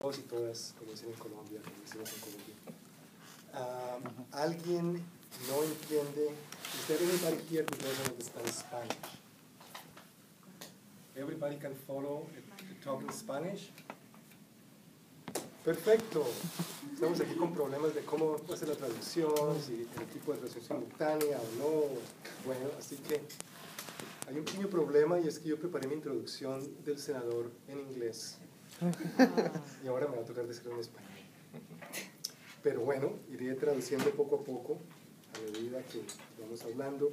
todos y todas, como dicen en Colombia, como decimos en Colombia. ¿Alguien no entiende? Is there anybody here who doesn't understand Spanish? Everybody can follow the talk in Spanish? Perfecto. Estamos aquí con problemas de cómo hacer la traducción, si el tipo de traducción simultánea o no. Bueno, así que hay un pequeño problema, y es que yo preparé mi introducción del senador en inglés. Y ahora me va a tocar decirlo en español. Pero bueno, iré traduciendo poco a poco a medida que vamos hablando.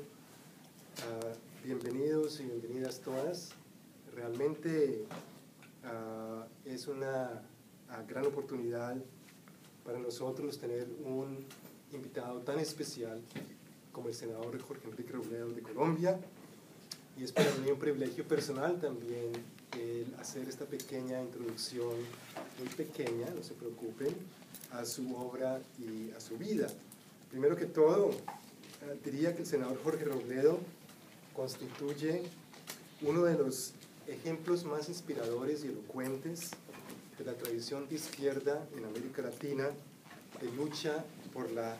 Bienvenidos y bienvenidas todas. Realmente es una gran oportunidad para nosotros tener un invitado tan especial como el senador Jorge Enrique Robledo de Colombia, y es para mí un privilegio personal también el hacer esta pequeña introducción, muy pequeña, no se preocupen, a su obra y a su vida. Primero que todo, diría que el senador Jorge Robledo constituye uno de los ejemplos más inspiradores y elocuentes de la tradición de izquierda en América Latina, de lucha por la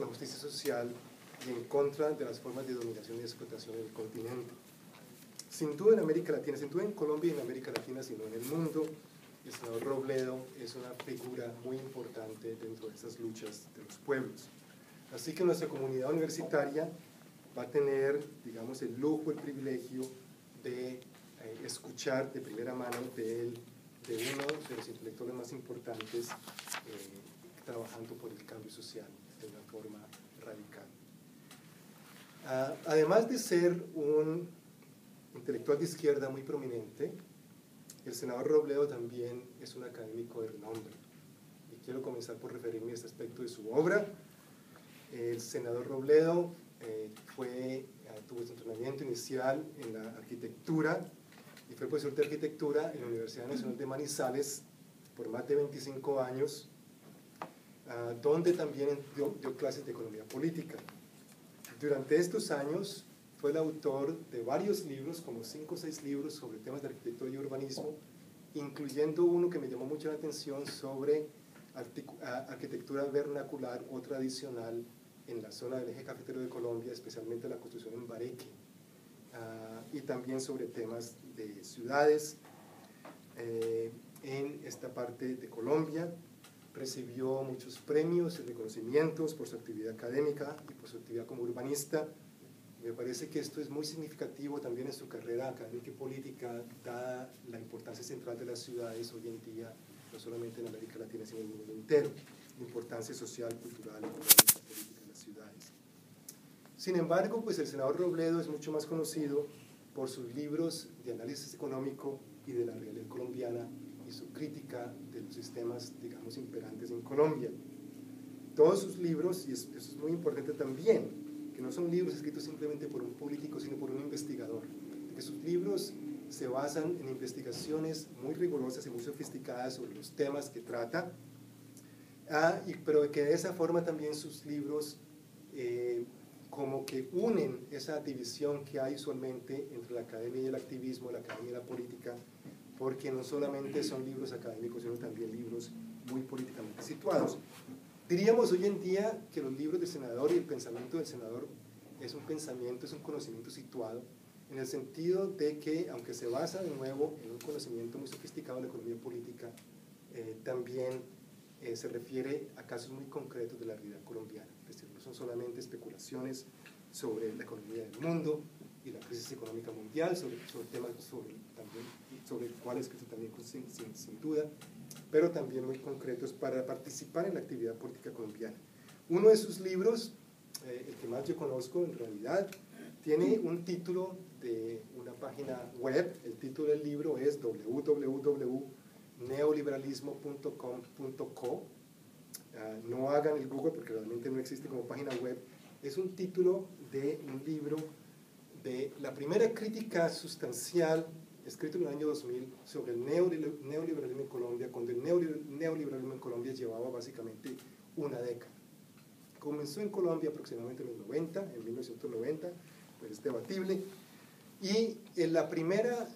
justicia social y en contra de las formas de dominación y explotación del continente. Sin duda en América Latina, sin duda en Colombia y en América Latina, sino en el mundo, el senador Robledo es una figura muy importante dentro de estas luchas de los pueblos. Así que nuestra comunidad universitaria va a tener, digamos, el lujo, el privilegio de escuchar de primera mano de él, de uno de los intelectuales más importantes trabajando por el cambio social de una forma radical. Además de ser un intelectual de izquierda muy prominente, el senador Robledo también es un académico de renombre. Y quiero comenzar por referirme a este aspecto de su obra. El senador Robledo tuvo su entrenamiento inicial en la arquitectura y fue profesor de arquitectura en la Universidad Nacional de Manizales por más de 25 años, donde también dio clases de economía política. Durante estos años fue el autor de varios libros, como 5 o 6 libros sobre temas de arquitectura y urbanismo, incluyendo uno que me llamó mucho la atención sobre arquitectura vernacular o tradicional en la zona del eje cafetero de Colombia, especialmente la construcción en Bareque, y también sobre temas de ciudades en esta parte de Colombia. Recibió muchos premios y reconocimientos por su actividad académica y por su actividad como urbanista. Me parece que esto es muy significativo también en su carrera académica y política, dada la importancia central de las ciudades hoy en día, no solamente en América Latina, sino en el mundo entero, la importancia social, cultural, económica, política de las ciudades. Sin embargo, pues el senador Robledo es mucho más conocido por sus libros de análisis económico y de la realidad colombiana y su crítica de los sistemas, digamos, imperantes en Colombia. Todos sus libros, y eso es muy importante también, que no son libros escritos simplemente por un político, sino por un investigador, que sus libros se basan en investigaciones muy rigurosas y muy sofisticadas sobre los temas que trata, pero que de esa forma también sus libros como que unen esa división que hay usualmente entre la academia y el activismo, la academia y la política, porque no solamente son libros académicos, sino también libros muy políticamente situados. Diríamos hoy en día que los libros del senador y el pensamiento del senador es un pensamiento, es un conocimiento situado, en el sentido de que, aunque se basa de nuevo en un conocimiento muy sofisticado de la economía política, también se refiere a casos muy concretos de la realidad colombiana. Es decir, no son solamente especulaciones sobre la economía del mundo y la crisis económica mundial, sobre temas sobre cuáles que también sin duda, pero también muy concretos para participar en la actividad política colombiana. Uno de sus libros, el que más yo conozco en realidad, tiene un título de una página web. El título del libro es www.neoliberalismo.com.co. No hagan el Google porque realmente no existe como página web. Es un título de un libro de la primera crítica sustancial escrito en el año 2000 sobre el neoliberalismo en Colombia, cuando el neoliberalismo en Colombia llevaba básicamente una década. Comenzó en Colombia aproximadamente en 1990, pues es debatible, y en la primera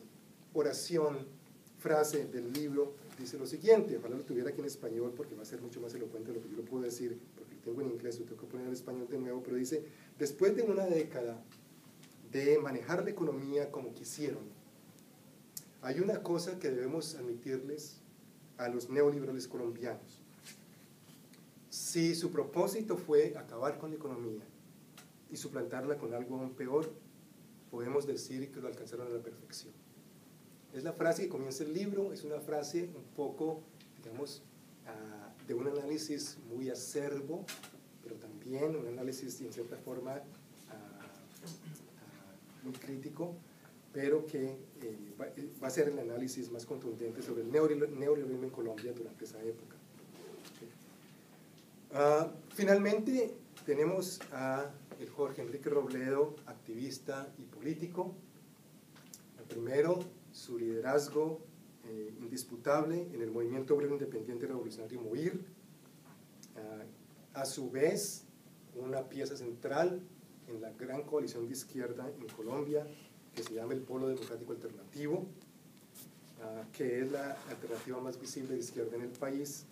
frase del libro dice lo siguiente, ojalá lo tuviera aquí en español porque va a ser mucho más elocuente de lo que yo lo puedo decir, porque lo tengo en inglés, lo tengo que poner en español de nuevo, pero dice, después de una década de manejar la economía como quisieron, hay una cosa que debemos admitirles a los neoliberales colombianos. Si su propósito fue acabar con la economía y suplantarla con algo aún peor, podemos decir que lo alcanzaron a la perfección. Es la frase que comienza el libro, es una frase un poco, digamos, de un análisis muy acerbo, pero también un análisis en cierta forma muy crítico, pero que va a ser el análisis más contundente sobre el neoliberalismo en Colombia durante esa época. Finalmente tenemos a el Jorge Enrique Robledo, activista y político. Primero, su liderazgo indisputable en el movimiento obrero independiente revolucionario MOIR, a su vez una pieza central en la gran coalición de izquierda en Colombia que se llama el Polo Democrático Alternativo, que es la alternativa más visible de izquierda en el país.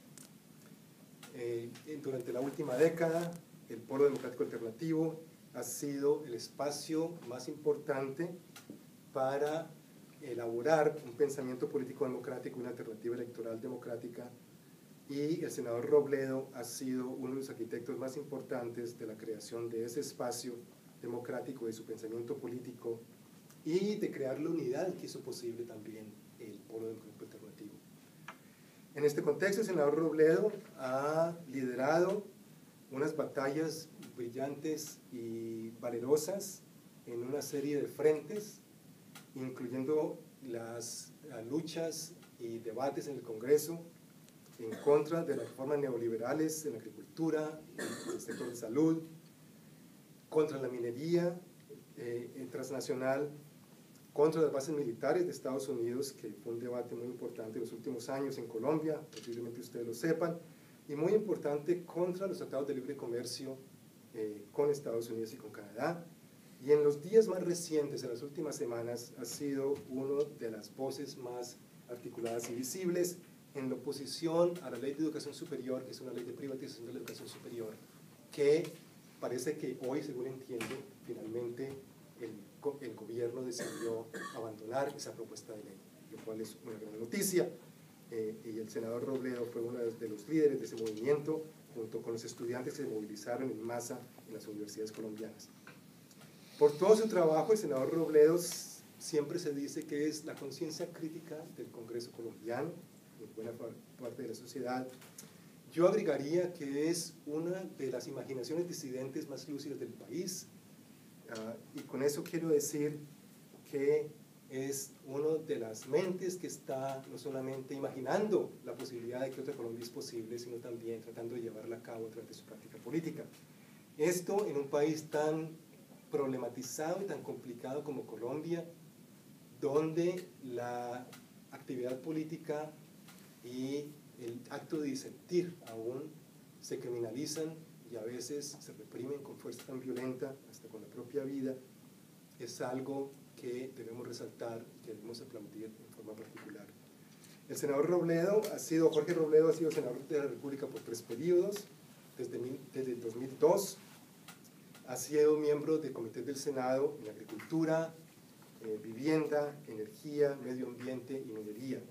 Durante la última década, el Polo Democrático Alternativo ha sido el espacio más importante para elaborar un pensamiento político democrático, una alternativa electoral democrática, y el senador Robledo ha sido uno de los arquitectos más importantes de la creación de ese espacio democrático, de su pensamiento político y de crear la unidad que hizo posible también el Polo Democrático Alternativo. En este contexto, el senador Robledo ha liderado unas batallas brillantes y valerosas en una serie de frentes, incluyendo las luchas y debates en el Congreso en contra de las reformas neoliberales en la agricultura, en el sector de salud, contra la minería transnacional, contra las bases militares de Estados Unidos, que fue un debate muy importante en los últimos años en Colombia, posiblemente ustedes lo sepan, y muy importante contra los tratados de libre comercio con Estados Unidos y con Canadá. Y en los días más recientes, en las últimas semanas, ha sido una de las voces más articuladas y visibles en la oposición a la ley de educación superior, que es una ley de privatización de la educación superior, que parece que hoy, según entiendo, finalmente el gobierno decidió abandonar esa propuesta de ley, lo cual es una gran noticia. Y el senador Robledo fue uno de los líderes de ese movimiento, junto con los estudiantes que se movilizaron en masa en las universidades colombianas. Por todo su trabajo, el senador Robledo siempre se dice que es la conciencia crítica del Congreso colombiano, de buena parte de la sociedad. Yo agregaría que es una de las imaginaciones disidentes más lúcidas del país, y con eso quiero decir que es una de las mentes que está no solamente imaginando la posibilidad de que otra Colombia es posible, sino también tratando de llevarla a cabo a través de su práctica política. Esto en un país tan problematizado y tan complicado como Colombia, donde la actividad política y el acto de disentir aún se criminalizan y a veces se reprimen con fuerza tan violenta, hasta con la propia vida, es algo que debemos resaltar y que debemos aplaudir en forma particular. El senador Jorge Robledo ha sido senador de la República por 3 periodos, desde el 2002, ha sido miembro del Comité del Senado en Agricultura, Vivienda, Energía, Medio Ambiente y Minería.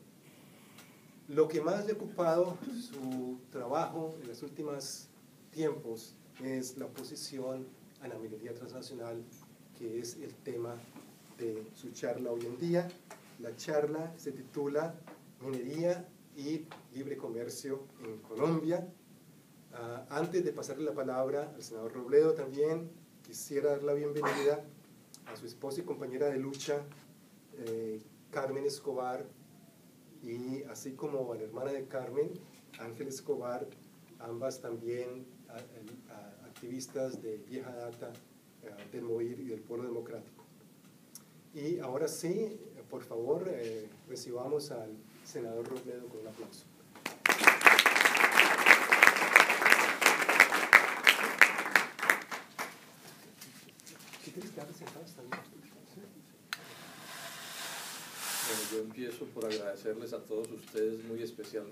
Lo que más le ha ocupado su trabajo en los últimos tiempos es la oposición a la minería transnacional, que es el tema de su charla hoy en día. La charla se titula Minería y Libre Comercio en Colombia. Antes de pasarle la palabra al senador Robledo, también quisiera dar la bienvenida a su esposa y compañera de lucha, Carmen Escobar, y así como a la hermana de Carmen, Ángel Escobar, ambas también activistas de vieja data del MOIR y del Polo Democrático. Y ahora sí, por favor, recibamos al senador Robledo con un aplauso. Bueno, yo empiezo por agradecer agradecerles a todos ustedes muy especialmente